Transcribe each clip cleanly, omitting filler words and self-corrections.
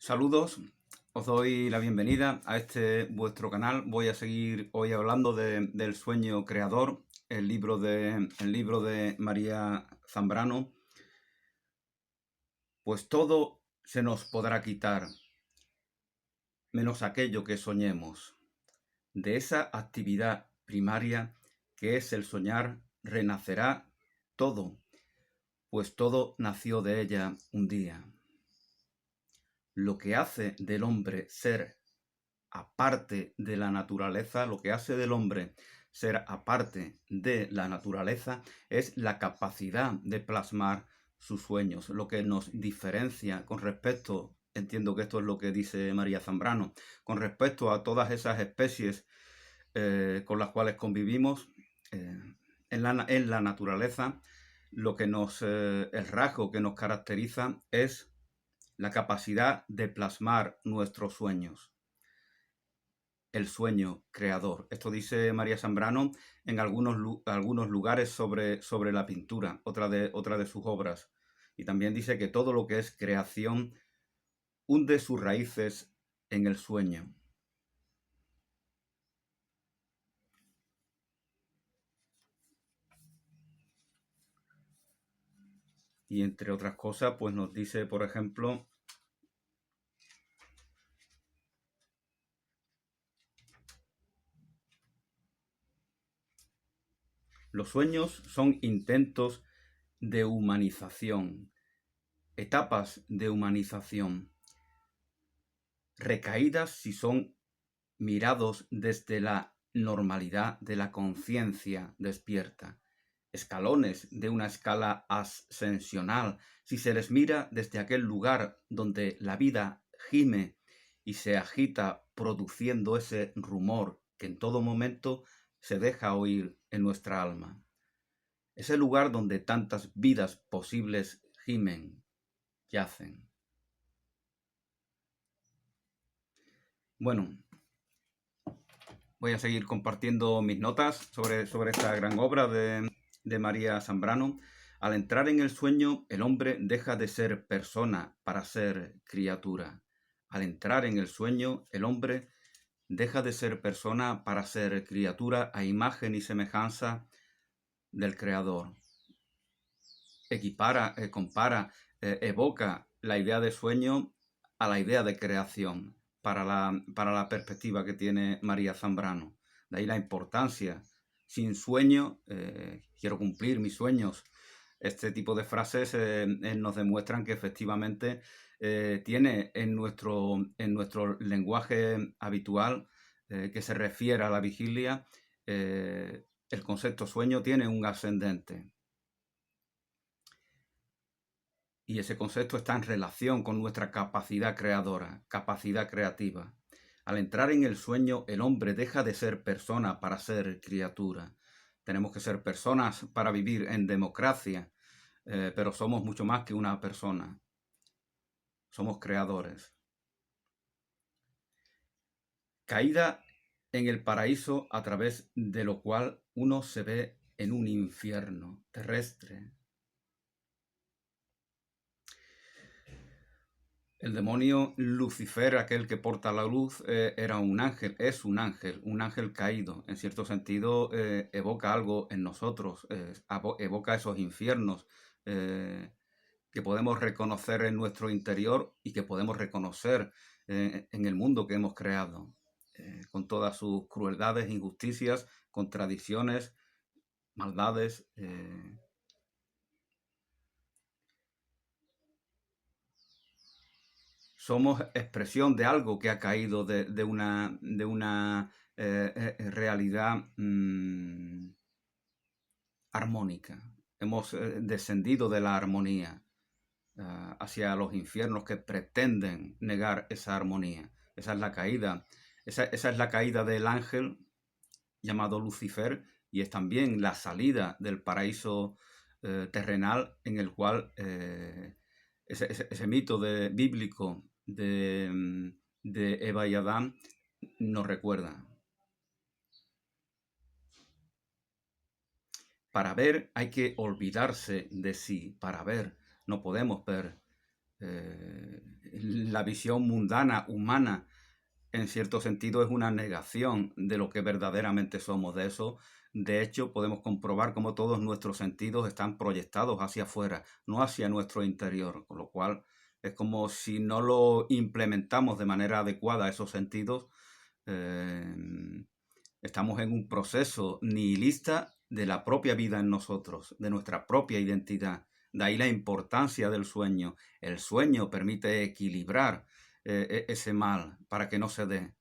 Saludos, os doy la bienvenida a este vuestro canal. Voy a seguir hoy hablando del sueño creador, el libro de María Zambrano. Pues todo se nos podrá quitar, menos aquello que soñemos. De esa actividad primaria que es el soñar, renacerá todo, pues todo nació de ella un día. Lo que hace del hombre ser aparte de la naturaleza, lo que hace del hombre ser aparte de la naturaleza es la capacidad de plasmar sus sueños, lo que nos diferencia con respecto, entiendo que esto es lo que dice María Zambrano, con respecto a todas esas especies con las cuales convivimos en la naturaleza. El rasgo que nos caracteriza es la capacidad de plasmar nuestros sueños. El sueño creador. Esto dice María Zambrano en algunos lugares sobre la pintura, otra de sus obras. Y también dice que todo lo que es creación hunde sus raíces en el sueño. Y entre otras cosas, pues nos dice, por ejemplo, los sueños son intentos de humanización, etapas de humanización, recaídas si son mirados desde la normalidad de la conciencia despierta, escalones de una escala ascensional si se les mira desde aquel lugar donde la vida gime y se agita produciendo ese rumor que en todo momento se deja oír en nuestra alma. Ese lugar donde tantas vidas posibles gimen, yacen. Bueno, voy a seguir compartiendo mis notas sobre esta gran obra de María Zambrano. Al entrar en el sueño, el hombre deja de ser persona para ser criatura. Al entrar en el sueño, el hombre deja de ser persona para ser criatura a imagen y semejanza del Creador. Compara, evoca la idea de sueño a la idea de creación para la perspectiva que tiene María Zambrano. De ahí la importancia. Sin sueño, quiero cumplir mis sueños. Este tipo de frases nos demuestran que efectivamente tiene en nuestro lenguaje habitual que se refiere a la vigilia, el concepto sueño tiene un ascendente. Y ese concepto está en relación con nuestra capacidad creadora, capacidad creativa. Al entrar en el sueño, el hombre deja de ser persona para ser criatura. Tenemos que ser personas para vivir en democracia, pero somos mucho más que una persona. Somos creadores. Caída en el paraíso a través de lo cual uno se ve en un infierno terrestre. El demonio Lucifer, aquel que porta la luz, era un ángel, es un ángel caído. En cierto sentido, evoca algo en nosotros, evoca esos infiernos que podemos reconocer en nuestro interior y que podemos reconocer en el mundo que hemos creado, con todas sus crueldades, injusticias, contradicciones, maldades. Somos expresión de algo que ha caído de una realidad armónica. Hemos descendido de la armonía hacia los infiernos que pretenden negar esa armonía. Esa es la caída. Esa es la caída del ángel llamado Lucifer, y es también la salida del paraíso terrenal, en el cual ese mito bíblico de Eva y Adán nos recuerda. Para ver hay que olvidarse de sí. Para ver no podemos ver la visión mundana, humana, en cierto sentido es una negación de lo que verdaderamente somos. De eso, de hecho, podemos comprobar cómo todos nuestros sentidos están proyectados hacia afuera, no hacia nuestro interior, con lo cual es como si no lo implementamos de manera adecuada esos sentidos, eh, estamos en un proceso nihilista de la propia vida en nosotros, de nuestra propia identidad. De ahí la importancia del sueño. El sueño permite equilibrar ese mal para que no se dé.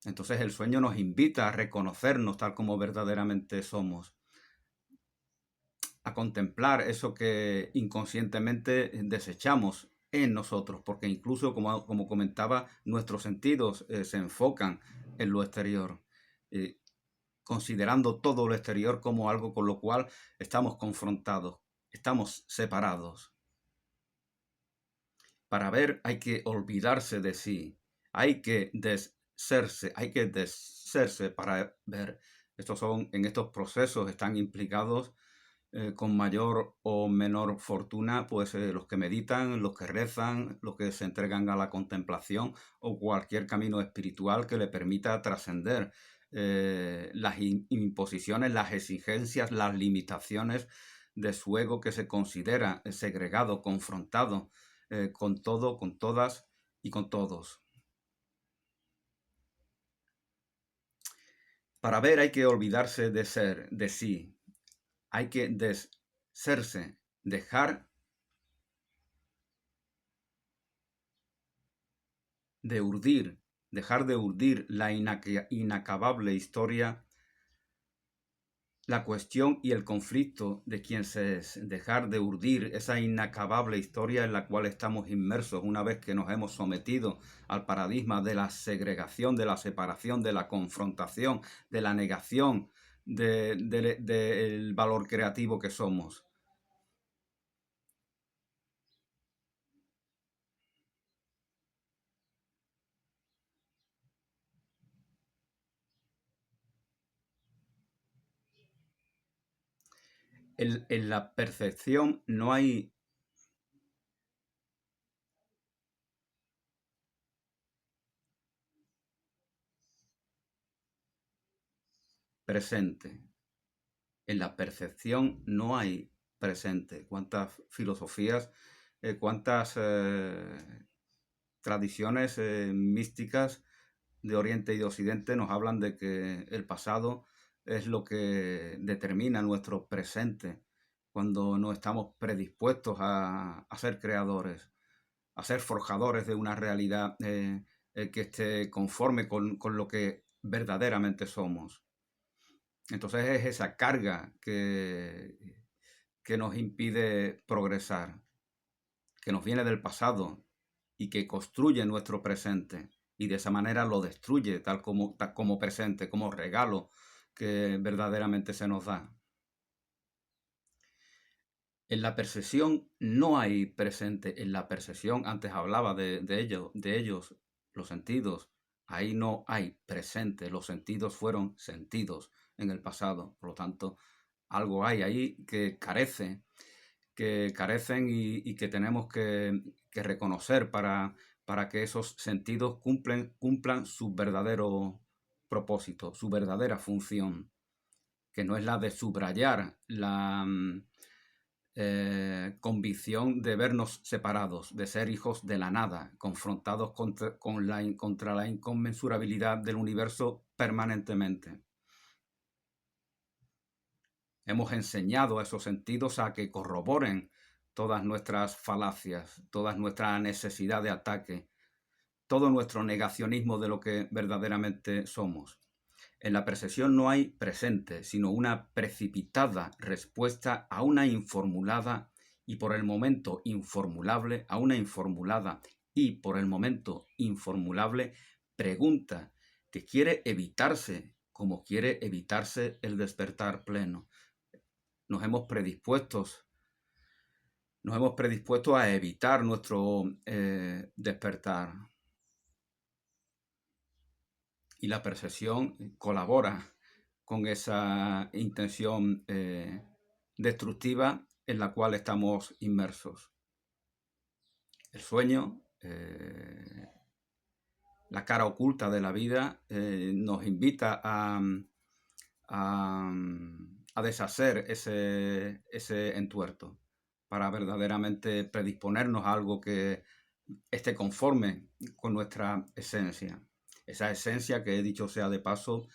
Entonces el sueño nos invita a reconocernos tal como verdaderamente somos, a contemplar eso que inconscientemente desechamos en nosotros, porque incluso, como comentaba, nuestros sentidos se enfocan en lo exterior, considerando todo lo exterior como algo con lo cual estamos confrontados, estamos separados. Para ver hay que olvidarse de sí, hay que desserse para ver. En estos procesos están implicados con mayor o menor fortuna, pues los que meditan, los que rezan, los que se entregan a la contemplación o cualquier camino espiritual que le permita trascender las imposiciones, las exigencias, las limitaciones de su ego que se considera segregado, confrontado con todo, con todas y con todos. Para ver hay que olvidarse de ser, de sí. Hay que desserse, dejar de urdir, dejar de urdir la inacabable historia, la cuestión y el conflicto de quién se es, dejar de urdir esa inacabable historia en la cual estamos inmersos una vez que nos hemos sometido al paradigma de la segregación, de la separación, de la confrontación, de la negación del valor creativo que somos. En la percepción no hay presente. En la percepción no hay presente. Cuántas filosofías, cuántas tradiciones místicas de Oriente y de Occidente nos hablan de que el pasado es lo que determina nuestro presente cuando no estamos predispuestos a ser creadores, a ser forjadores de una realidad que esté conforme con lo que verdaderamente somos. Entonces es esa carga que nos impide progresar, que nos viene del pasado y que construye nuestro presente y de esa manera lo destruye tal como presente, como regalo que verdaderamente se nos da. En la percepción no hay presente, en la percepción antes hablaba de ellos, los sentidos, ahí no hay presente, los sentidos fueron sentidos en el pasado, por lo tanto algo hay ahí que carecen y que tenemos que reconocer para que esos sentidos cumplan su verdadero propósito, su verdadera función, que no es la de subrayar la convicción de vernos separados, de ser hijos de la nada, confrontados contra la inconmensurabilidad del universo permanentemente. Hemos enseñado a esos sentidos a que corroboren todas nuestras falacias, toda nuestra necesidad de ataque, todo nuestro negacionismo de lo que verdaderamente somos. En la percepción no hay presente, sino una precipitada respuesta a una informulada y por el momento informulable, a una informulada y por el momento informulable pregunta que quiere evitarse como quiere evitarse el despertar pleno. Nos hemos predispuesto a evitar nuestro despertar. Y la percepción colabora con esa intención destructiva en la cual estamos inmersos. El sueño la cara oculta de la vida, nos invita a deshacer ese entuerto para verdaderamente predisponernos a algo que esté conforme con nuestra esencia. Esa esencia que, dicho sea de paso,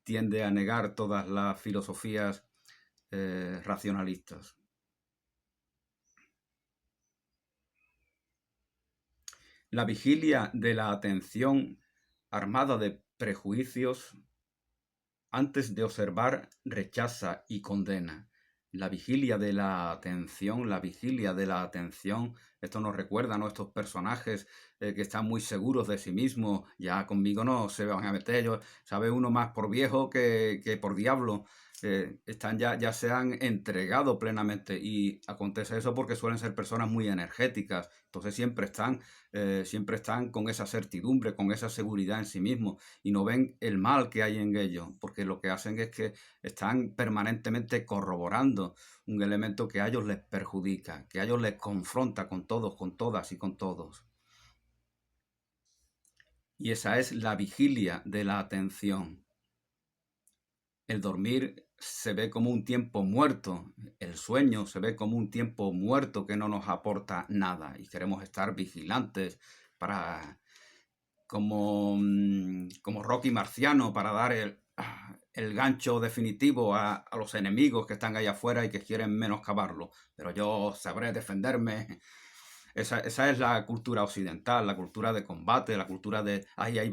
tiende a negar todas las filosofías racionalistas. La vigilia de la atención armada de prejuicios, antes de observar, rechaza y condena. La vigilia de la atención, esto nos recuerda a nuestros personajes que están muy seguros de sí mismos. Ya conmigo no se van a meter, ellos, sabe uno más por viejo que por diablo. Ya se han entregado plenamente, y acontece eso porque suelen ser personas muy energéticas, entonces siempre están con esa certidumbre, con esa seguridad en sí mismos, y no ven el mal que hay en ellos, porque lo que hacen es que están permanentemente corroborando un elemento que a ellos les perjudica, que a ellos les confronta con todos, con todas y con todos. Y esa es la vigilia de la atención. El dormir se ve como un tiempo muerto, el sueño se ve como un tiempo muerto que no nos aporta nada, y queremos estar vigilantes como Rocky Marciano, para dar el gancho definitivo a los enemigos que están ahí afuera y que quieren menoscabarlo. Pero yo sabré defenderme. Esa es la cultura occidental, la cultura de combate, la cultura de... Ahí hay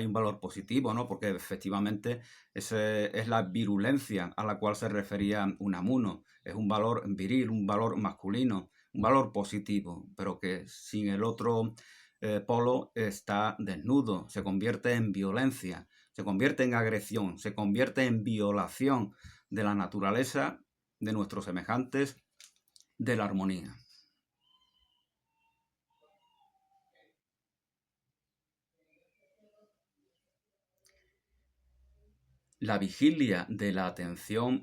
un valor positivo, ¿no? Porque efectivamente ese es la virulencia a la cual se refería Unamuno. Es un valor viril, un valor masculino, un valor positivo, pero que sin el otro polo está desnudo, se convierte en violencia, se convierte en agresión, se convierte en violación de la naturaleza, de nuestros semejantes, de la armonía. La vigilia de la atención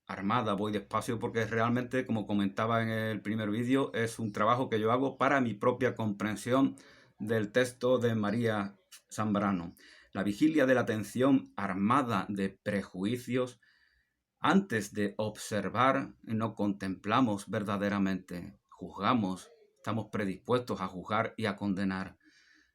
armada, voy despacio porque realmente, como comentaba en el primer vídeo, es un trabajo que yo hago para mi propia comprensión del texto de María Zambrano. La vigilia de la atención armada de prejuicios, antes de observar, no contemplamos verdaderamente, juzgamos, estamos predispuestos a juzgar y a condenar.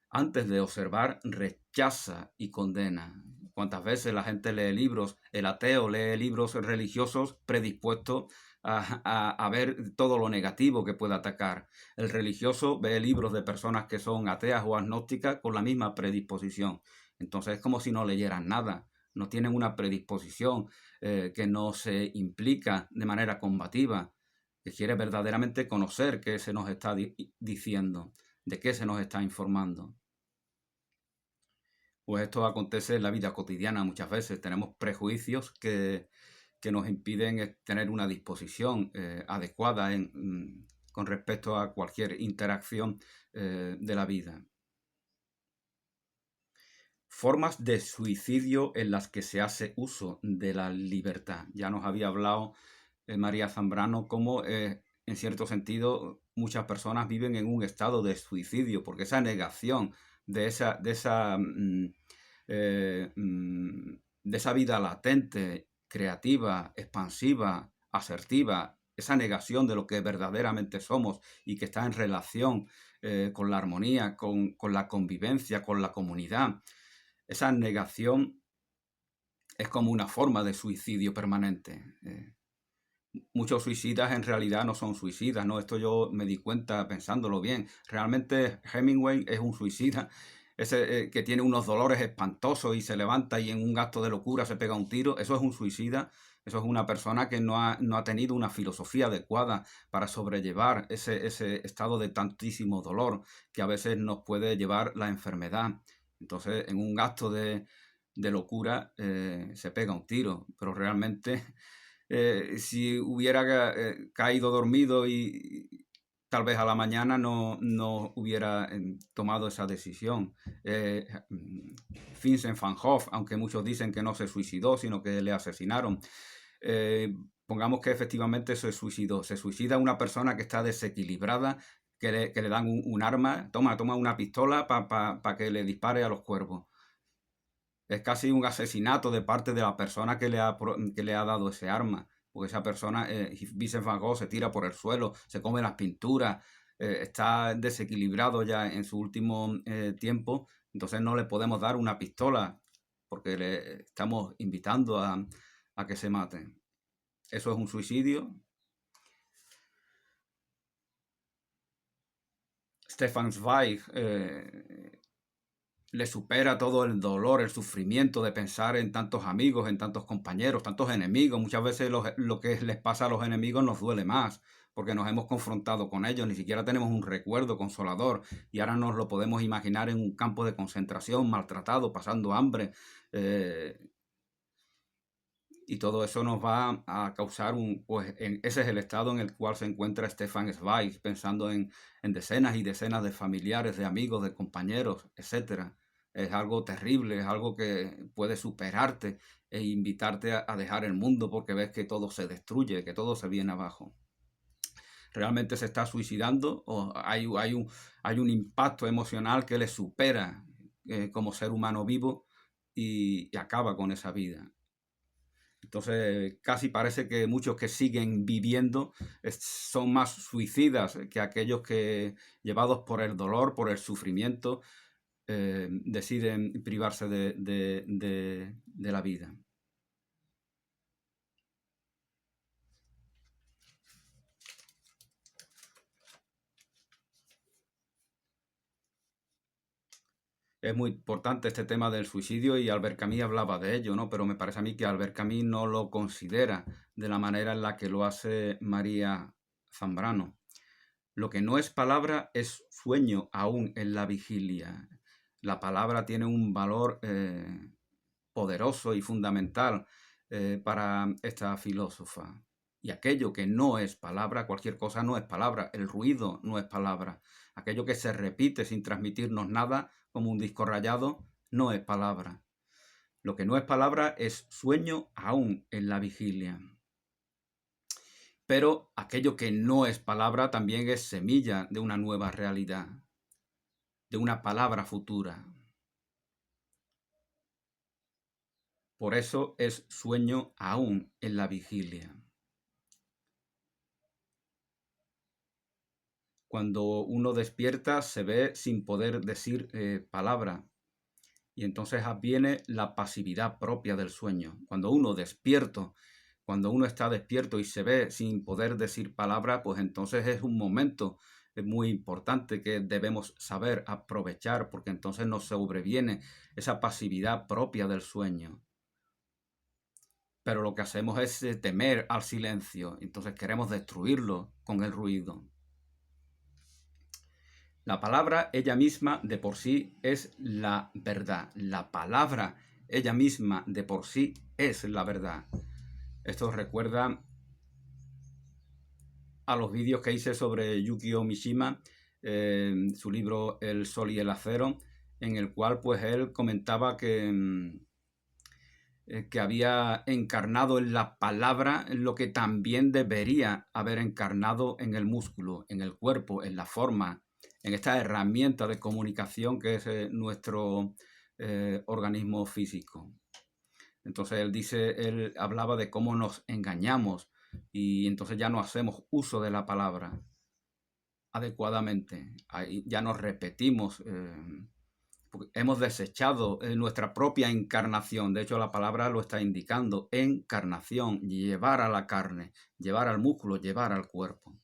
Antes de observar, rechaza y condena. ¿Cuántas veces la gente lee libros? El ateo lee libros religiosos predispuestos a ver todo lo negativo que puede atacar. El religioso ve libros de personas que son ateas o agnósticas con la misma predisposición. Entonces es como si no leyeran nada. No tienen una predisposición que no se implica de manera combativa, que quiere verdaderamente conocer qué se nos está diciendo, de qué se nos está informando. Pues esto acontece en la vida cotidiana muchas veces. Tenemos prejuicios que nos impiden tener una disposición adecuada con respecto a cualquier interacción de la vida. Formas de suicidio en las que se hace uso de la libertad. Ya nos había hablado María Zambrano cómo en cierto sentido muchas personas viven en un estado de suicidio, porque esa negación de esa vida latente, creativa, expansiva, asertiva, esa negación de lo que verdaderamente somos y que está en relación con la armonía, con la convivencia, con la comunidad. Esa negación es como una forma de suicidio permanente. Muchos suicidas en realidad no son suicidas, ¿no? Esto yo me di cuenta pensándolo bien. Realmente Hemingway es un suicida, ese que tiene unos dolores espantosos y se levanta y en un acto de locura se pega un tiro. Eso es un suicida. Eso es una persona que no ha tenido una filosofía adecuada para sobrellevar ese estado de tantísimo dolor que a veces nos puede llevar la enfermedad. Entonces, en un acto de locura se pega un tiro, pero realmente si hubiera caído dormido y tal vez a la mañana no hubiera tomado esa decisión. Vincent van Gogh, aunque muchos dicen que no se suicidó, sino que le asesinaron. Pongamos que efectivamente se suicidó. Se suicida una persona que está desequilibrada, que le dan un arma, toma una pistola para que le dispare a los cuervos. Es casi un asesinato de parte de la persona que le ha dado ese arma, porque esa persona, Vincent Van Gogh, se tira por el suelo, se come las pinturas, está desequilibrado ya en su último tiempo, entonces no le podemos dar una pistola porque le estamos invitando a que se mate. Eso es un suicidio. Stefan Zweig le supera todo el dolor, el sufrimiento de pensar en tantos amigos, en tantos compañeros, tantos enemigos. Muchas veces lo que les pasa a los enemigos nos duele más, porque nos hemos confrontado con ellos, ni siquiera tenemos un recuerdo consolador, y ahora nos lo podemos imaginar en un campo de concentración, maltratado, pasando hambre, y todo eso nos va a causar ese es el estado en el cual se encuentra Stefan Zweig, pensando en decenas y decenas de familiares, de amigos, de compañeros, etcétera. Es algo terrible, es algo que puede superarte e invitarte a dejar el mundo porque ves que todo se destruye, que todo se viene abajo. ¿Realmente se está suicidando o hay un impacto emocional que le supera como ser humano vivo y acaba con esa vida? Entonces, casi parece que muchos que siguen viviendo son más suicidas que aquellos que, llevados por el dolor, por el sufrimiento, deciden privarse de la vida. Es muy importante este tema del suicidio y Albert Camus hablaba de ello, ¿no? Pero me parece a mí que Albert Camus no lo considera de la manera en la que lo hace María Zambrano. Lo que no es palabra es sueño aún en la vigilia. La palabra tiene un valor poderoso y fundamental para esta filósofa. Y aquello que no es palabra, cualquier cosa no es palabra, el ruido no es palabra. Aquello que se repite sin transmitirnos nada, como un disco rayado, no es palabra. Lo que no es palabra es sueño aún en la vigilia. Pero aquello que no es palabra también es semilla de una nueva realidad, de una palabra futura. Por eso es sueño aún en la vigilia. Cuando uno despierta se ve sin poder decir palabra y entonces viene la pasividad propia del sueño. Cuando uno está despierto y se ve sin poder decir palabra, pues entonces es un momento muy importante que debemos saber aprovechar porque entonces nos sobreviene esa pasividad propia del sueño. Pero lo que hacemos es temer al silencio, entonces queremos destruirlo con el ruido. La palabra ella misma de por sí es la verdad. La palabra ella misma de por sí es la verdad. Esto recuerda a los vídeos que hice sobre Yukio Mishima, su libro El Sol y el Acero, en el cual pues él comentaba que había encarnado en la palabra lo que también debería haber encarnado en el músculo, en el cuerpo, en la forma, en esta herramienta de comunicación que es nuestro organismo físico. Entonces él hablaba de cómo nos engañamos y entonces ya no hacemos uso de la palabra adecuadamente. Ahí ya nos repetimos, hemos desechado nuestra propia encarnación. De hecho, la palabra lo está indicando, encarnación, llevar a la carne, llevar al músculo, llevar al cuerpo.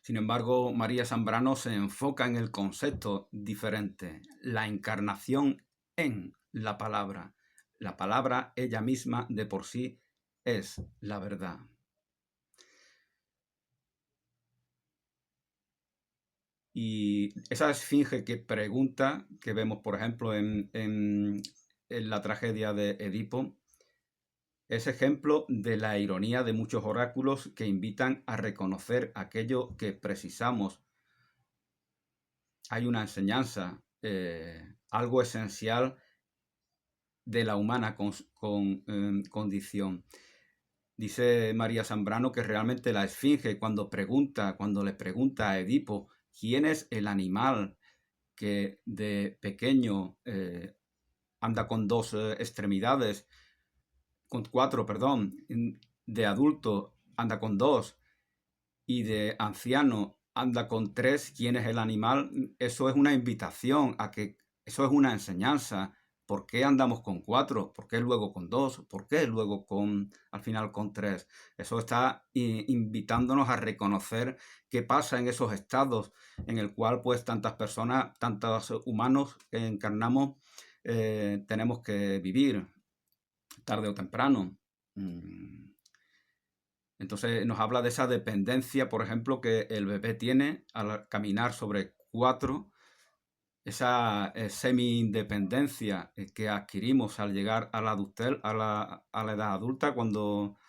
Sin embargo, María Zambrano se enfoca en el concepto diferente, la encarnación en la palabra. La palabra ella misma de por sí es la verdad. Y esa esfinge que pregunta, que vemos por ejemplo en la tragedia de Edipo, es ejemplo de la ironía de muchos oráculos que invitan a reconocer aquello que precisamos. Hay una enseñanza, algo esencial de la humana condición. Dice María Zambrano que realmente la Esfinge, cuando le pregunta a Edipo quién es el animal que de pequeño anda con dos extremidades, con cuatro, perdón, de adulto anda con dos y de anciano anda con tres, ¿quién es el animal? Eso es una invitación a que, eso es una enseñanza. ¿Por qué andamos con cuatro? ¿Por qué luego con dos? ¿Por qué luego al final con tres? Eso está invitándonos a reconocer qué pasa en esos estados en el cual pues tantas personas, tantos humanos que encarnamos, tenemos que vivir tarde o temprano. Entonces nos habla de esa dependencia, por ejemplo, que el bebé tiene al caminar sobre cuatro, esa semi-independencia que adquirimos al llegar a la adultez, a la edad adulta cuando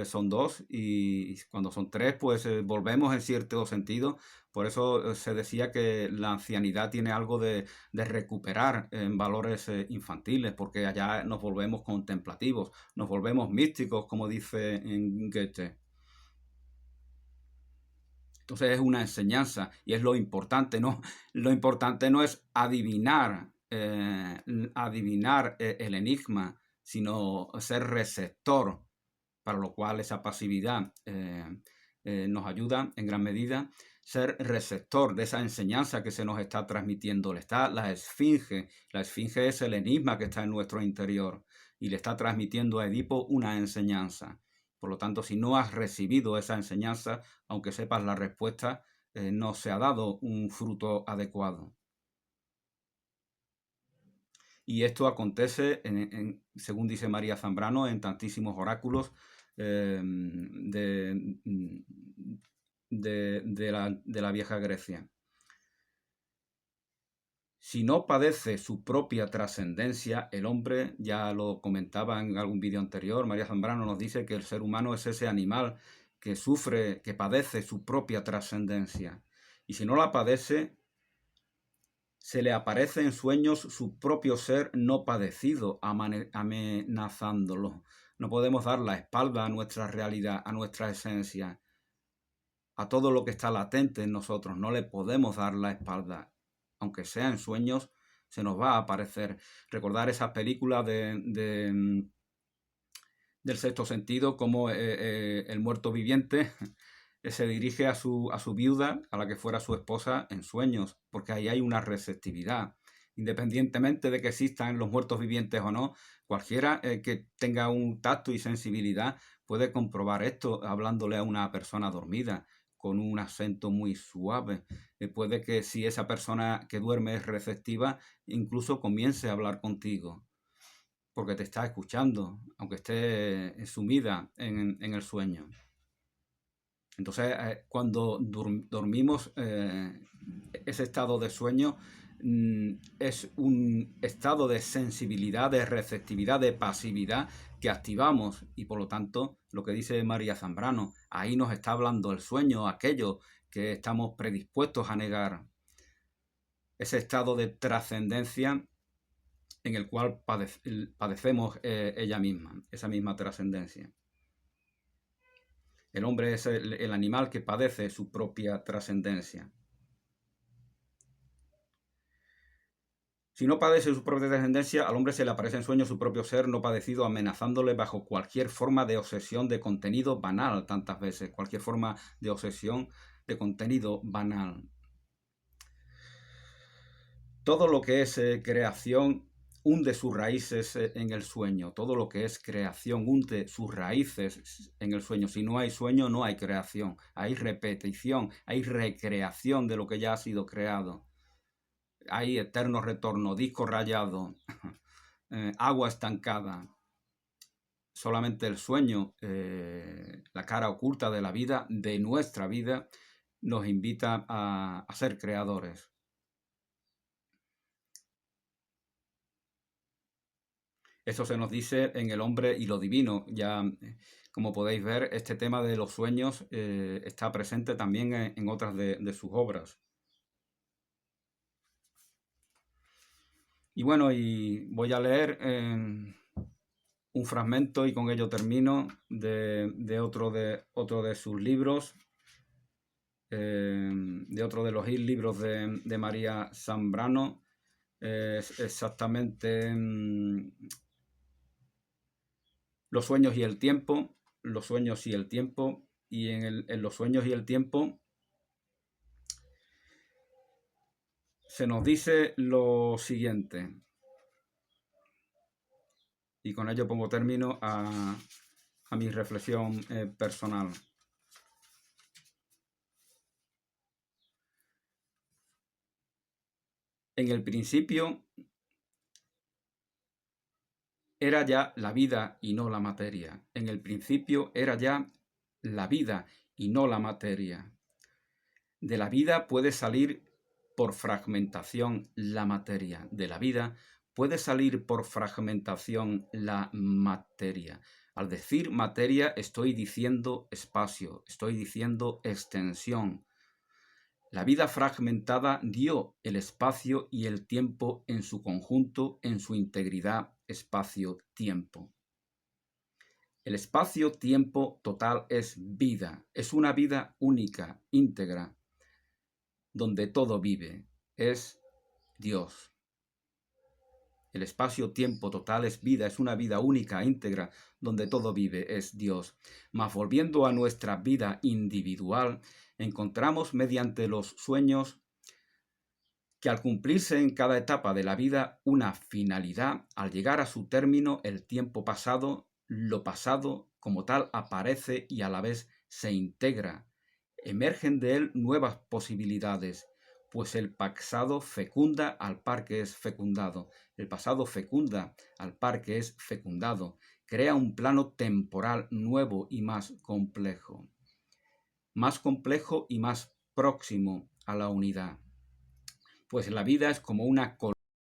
son dos, y cuando son tres, pues volvemos en cierto sentido. Por eso se decía que la ancianidad tiene algo de recuperar en valores infantiles, porque allá nos volvemos contemplativos, nos volvemos místicos, como dice en Goethe. Entonces es una enseñanza y es lo importante, ¿no? Lo importante no es adivinar, el enigma, sino ser receptor, para lo cual esa pasividad nos ayuda en gran medida. Ser receptor de esa enseñanza que se nos está transmitiendo. Le está la esfinge es el enigma que está en nuestro interior y le está transmitiendo a Edipo una enseñanza. Por lo tanto, si no has recibido esa enseñanza, aunque sepas la respuesta, no se ha dado un fruto adecuado. Y esto acontece, según dice María Zambrano, en tantísimos oráculos de la vieja Grecia. Si no padece su propia trascendencia, el hombre, ya lo comentaba en algún vídeo anterior, María Zambrano nos dice que el ser humano es ese animal que sufre, que padece su propia trascendencia. Y si no la padece, se le aparece en sueños su propio ser no padecido, amenazándolo. No podemos dar la espalda a nuestra realidad, a nuestra esencia, a todo lo que está latente en nosotros. No le podemos dar la espalda. Aunque sea en sueños, se nos va a aparecer. Recordar esas películas del sexto sentido, como el muerto viviente se dirige a su viuda, a la que fuera su esposa, en sueños, porque ahí hay una receptividad. Independientemente de que existan los muertos vivientes o no, cualquiera que tenga un tacto y sensibilidad puede comprobar esto hablándole a una persona dormida con un acento muy suave. Puede que si esa persona que duerme es receptiva, incluso comience a hablar contigo, porque te está escuchando, aunque esté sumida en el sueño. Entonces, cuando dormimos, ese estado de sueño es un estado de sensibilidad, de receptividad, de pasividad que activamos, y por lo tanto, lo que dice María Zambrano, ahí nos está hablando el sueño, aquello que estamos predispuestos a negar. Ese estado de trascendencia en el cual padecemos ella misma, esa misma trascendencia. El hombre es el animal que padece su propia trascendencia. Si no padece su propia trascendencia, al hombre se le aparece en sueños su propio ser no padecido, amenazándole bajo cualquier forma de obsesión de contenido banal, tantas veces, cualquier forma de obsesión de contenido banal. Todo lo que es creación hunde sus raíces en el sueño. Todo lo que es creación hunde sus raíces en el sueño. Si no hay sueño, no hay creación. Hay repetición, hay recreación de lo que ya ha sido creado. Hay eterno retorno, disco rayado, agua estancada. Solamente el sueño, la cara oculta de la vida, de nuestra vida, nos invita a ser creadores. Eso se nos dice en El hombre y lo divino. Ya, como podéis ver, este tema de los sueños está presente también en otras de sus obras. Y bueno, y voy a leer un fragmento, y con ello termino, de otro de sus libros, de otro de los libros de María Zambrano, exactamente Los sueños y el tiempo, los sueños y el tiempo, y en los sueños y el tiempo se nos dice lo siguiente, y con ello pongo término a mi reflexión personal. En el principio era ya la vida y no la materia. En el principio era ya la vida y no la materia. De la vida puede salir por fragmentación la materia. De la vida puede salir por fragmentación la materia. Al decir materia estoy diciendo espacio, estoy diciendo extensión. La vida fragmentada dio el espacio y el tiempo en su conjunto, en su integridad, espacio-tiempo. El espacio-tiempo total es vida, es una vida única, íntegra, donde todo vive, es Dios. El espacio-tiempo total es vida, es una vida única, íntegra, donde todo vive, es Dios. Mas volviendo a nuestra vida individual, encontramos mediante los sueños que al cumplirse en cada etapa de la vida una finalidad, al llegar a su término el tiempo pasado, lo pasado como tal aparece y a la vez se integra. Emergen de él nuevas posibilidades, pues el pasado fecunda al par que es fecundado. El pasado fecunda al par que es fecundado. Crea un plano temporal nuevo y más complejo y más próximo a la unidad. Pues la vida es como una